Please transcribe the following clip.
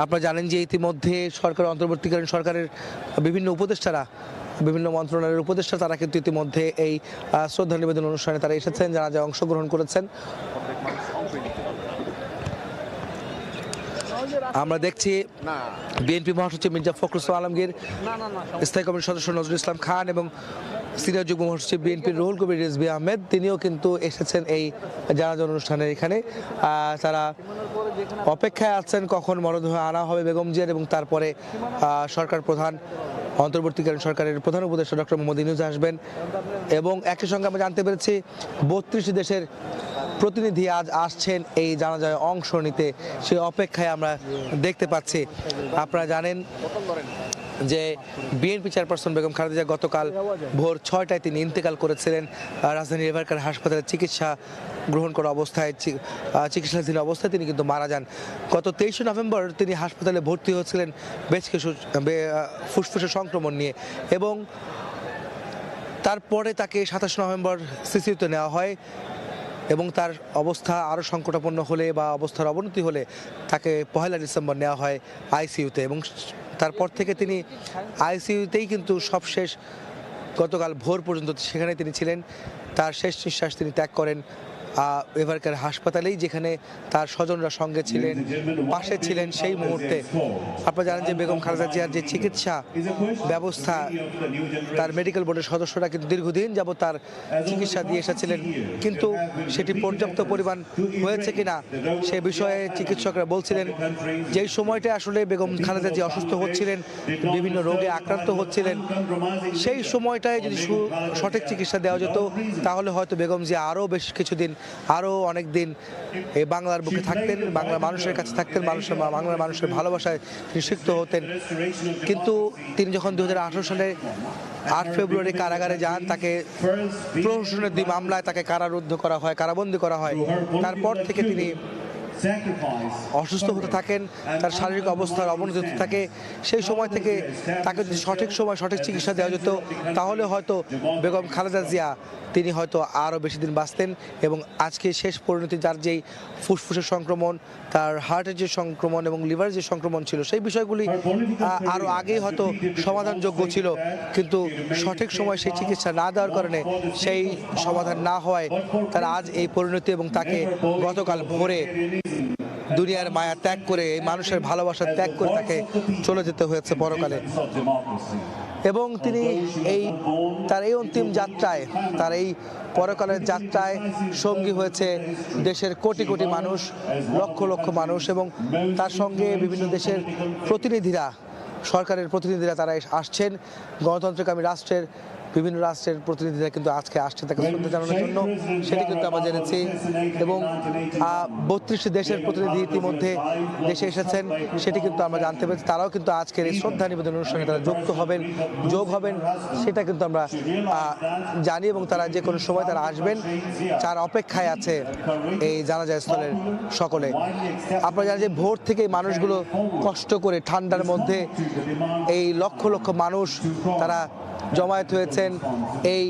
আপনারা জানেন যে ইতিমধ্যে সরকার অন্তর্বর্তীকালীন সরকারের বিভিন্ন উপদেষ্টারা বিভিন্ন মন্ত্রণালয়ের উপদেষ্টা তারা কিন্তু ইতিমধ্যে এই শ্রদ্ধা নিবেদন অনুষ্ঠানে তারা এসেছেন, যারা যা অংশগ্রহণ করেছেন। আমরা দেখছি বিএনপি মহাসচিব মির্জা ফখরুল ইসলাম আলমগীর, স্থায়ী কমিটির সদস্য নজরুল ইসলাম খান এবং সিনিয়র যুগ্ম মহাসচিব বিএনপির রুহুল কবির রিজভী আহমেদ, তিনিও কিন্তু এসেছেন এই জানাজা অনুষ্ঠানের এখানে। তারা অপেক্ষায় আছেন কখন মরদেহ আনা হবে বেগম জিয়ার, এবং তারপরে সরকার প্রধান অন্তর্বর্তীকালীন সরকারের প্রধান উপদেষ্টা ডক্টর মোহাম্মদ ইউনূস আসবেন। এবং একই সঙ্গে আমরা জানতে পেরেছি 32 দেশের প্রতিনিধি আজ আসছেন এই জানাজায় অংশ নিতে, সেই অপেক্ষায় আমরা দেখতে পাচ্ছি। আপনারা জানেন যে বিএনপি চেয়ারপারসন বেগম খালেদা জিয়া গতকাল ভোর 6টায় তিনি ইন্তেকাল করেছিলেন। রাজধানীর এভারকার হাসপাতালে চিকিৎসা গ্রহণ করা অবস্থায় চিকিৎসাধীন অবস্থায় তিনি কিন্তু মারা যান। গত 23 নভেম্বর তিনি হাসপাতালে ভর্তি হয়েছিলেন বেশ কিছু ফুসফুসের সংক্রমণ নিয়ে, এবং তারপরে তাকে 27 নভেম্বর সিসিউতে নেওয়া হয় এবং তার অবস্থা আরও সংকটাপন্ন হলে বা অবস্থার অবনতি হলে তাকে 1 ডিসেম্বর নেওয়া হয় আইসিইউতে, এবং তারপর থেকে তিনি আইসিইউতেই কিন্তু সবশেষ গতকাল ভোর পর্যন্ত সেখানে তিনি ছিলেন। তার শেষ নিঃশ্বাস তিনি ত্যাগ করেন এভারকার হাসপাতালেই, যেখানে তার স্বজনরা সঙ্গে ছিলেন, পাশে ছিলেন সেই মুহূর্তে। আপনারা জানেন যে বেগম খালেদা জিয়ার যে চিকিৎসা ব্যবস্থা, তার মেডিকেল বোর্ডের সদস্যরা কিন্তু দীর্ঘদিন যাবত তার চিকিৎসা দিয়ে এসেছিলেন, কিন্তু সেটি পর্যাপ্ত পরিমাণ হয়েছে কিনা সে বিষয়ে চিকিৎসকরা বলছিলেন যেই সময়টা আসলে বেগম খালেদা জিয়া অসুস্থ হচ্ছিলেন, বিভিন্ন রোগে আক্রান্ত হচ্ছিলেন, সেই সময়টায় যদি সঠিক চিকিৎসা দেওয়া যেত তাহলে হয়তো বেগম জিয়া আরও বেশ কিছুদিন, আরও অনেক দিন এই বাংলার বুকে থাকতেন, বাংলার মানুষের কাছে থাকতেন, বাংলার মানুষের ভালোবাসায় তিনি সিক্ত হতেন। কিন্তু তিনি যখন 2018 সালে 8 ফেব্রুয়ারি কারাগারে যান, তাকে প্রহসনের 2 মামলায় তাকে কারারুদ্ধ করা হয়, কারাবন্দী করা হয়। তারপর থেকে তিনি অসুস্থ হতে থাকেন, তার শারীরিক অবস্থার অবনতি হতে থাকে। সেই সময় থেকে তাকে যদি সঠিক সময় সঠিক চিকিৎসা দেওয়া যেত তাহলে হয়তো বেগম খালেদা জিয়া তিনি হয়তো আরও বেশি দিন বাঁচতেন, এবং আজকে শেষ পরিণতি যার যেই ফুসফুসের সংক্রমণ, তার হার্টের যে সংক্রমণ এবং লিভারের যে সংক্রমণ ছিল, সেই বিষয়গুলি আরও আগেই হয়তো সমাধানযোগ্য ছিল, কিন্তু সঠিক সময় সেই চিকিৎসা না দেওয়ার কারণে সেই সমাধান না হওয়ায় তার আজ এই পরিণতি, এবং তাকে গতকাল ভোরে দুনিয়ার মায়া ত্যাগ করে, এই মানুষের ভালোবাসা ত্যাগ করে তাকে চলে যেতে হয়েছে পরকালে। এবং তিনি তার এই অন্তিম যাত্রায়, তার এই পরকালের যাত্রায় সঙ্গী হয়েছে দেশের কোটি কোটি মানুষ, লক্ষ লক্ষ মানুষ, এবং তার সঙ্গে বিভিন্ন দেশের প্রতিনিধিরা, সরকারের প্রতিনিধিরা তারা আসছেন। গণতন্ত্রকামী রাষ্ট্রের বিভিন্ন রাষ্ট্রের প্রতিনিধিরা কিন্তু আজকে আসছে তাকে শ্রদ্ধা জানানোর জন্য, সেটি কিন্তু আমরা জেনেছি। এবং 32 দেশের প্রতিনিধি ইতিমধ্যে দেশে এসেছেন, সেটি কিন্তু আমরা জানতে পেরেছি। তারাও কিন্তু আজকের এই শ্রদ্ধা নিবেদন অনুষ্ঠানে তারা যোগ হবেন, সেটা কিন্তু আমরা জানি, এবং তারা যে কোনো সময় তারা আসবেন, যার অপেক্ষায় আছে এই জানাজা স্থলের সকলে। আপনারা জানেন যে ভোর থেকে মানুষগুলো কষ্ট করে ঠান্ডার মধ্যে এই লক্ষ লক্ষ মানুষ তারা জমায়েত হয়েছেন এই